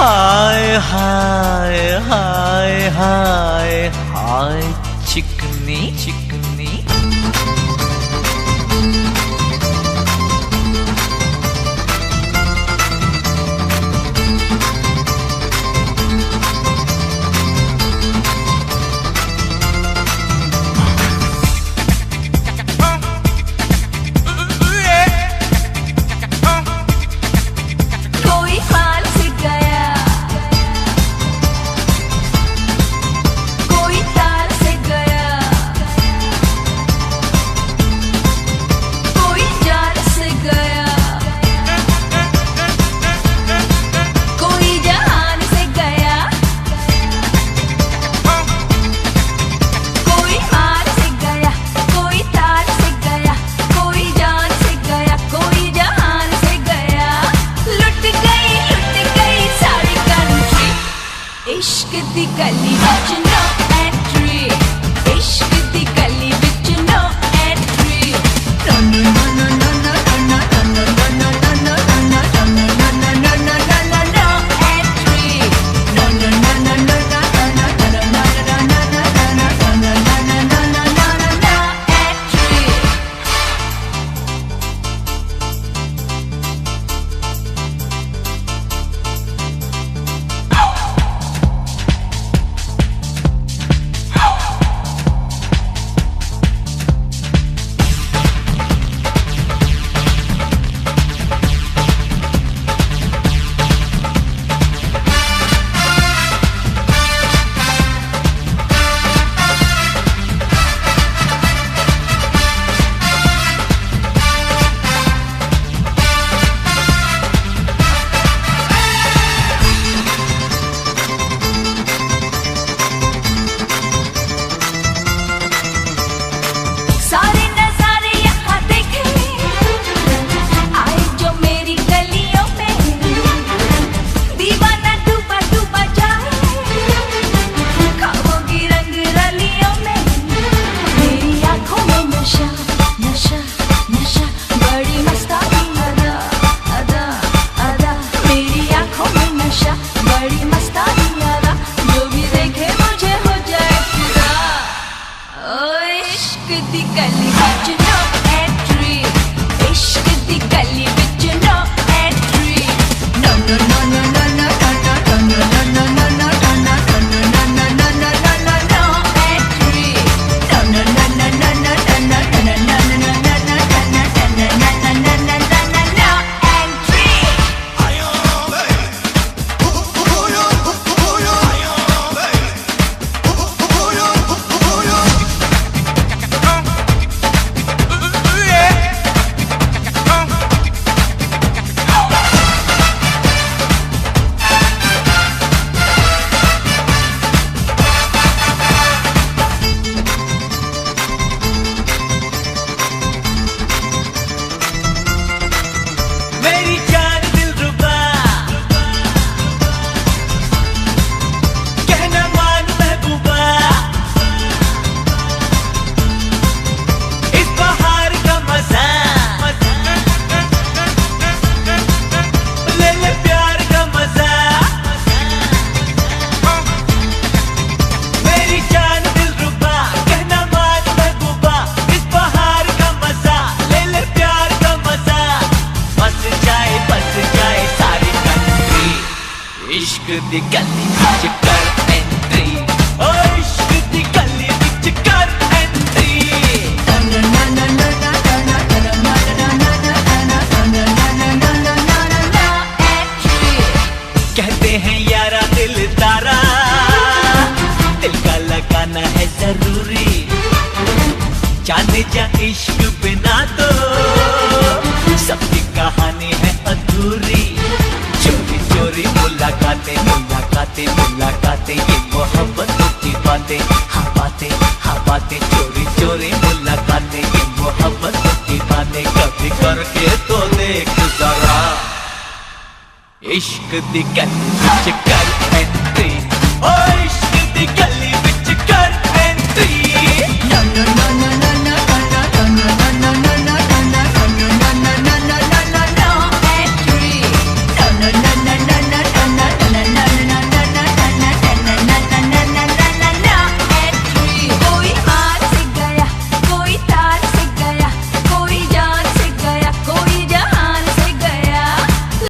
हाय हाय हाय हाय हाय चिकनी चिकनी। इश्क दी गली विच नो एंट्री, इश्क दी गली विच no entry. No no no no no no no no no no no no no no no no no no entry. No no no no no no no no no no no no entry. इश्क दी गली विच कर entry, ओ इश्क दी गली विच कर entry. कहते हैं यारा दिलदारा, दिल का लगाना है जरूरी। जाने जा इश्क बिना तो सबकी कहानी है अधूरी। चोरी चोरी मुलाकातें मुलाकातें मुलाकातें, ये मोहब्बतों की बातें, हाँ बातें हाँ बातें। चोरी चोरी मुलाकातें, ये मोहब्बतों की बातें। कभी करके तो देख जरा, इश्क दी गली विच कर एंट्री, ओ इश्क दी गली विच कर एंट्री।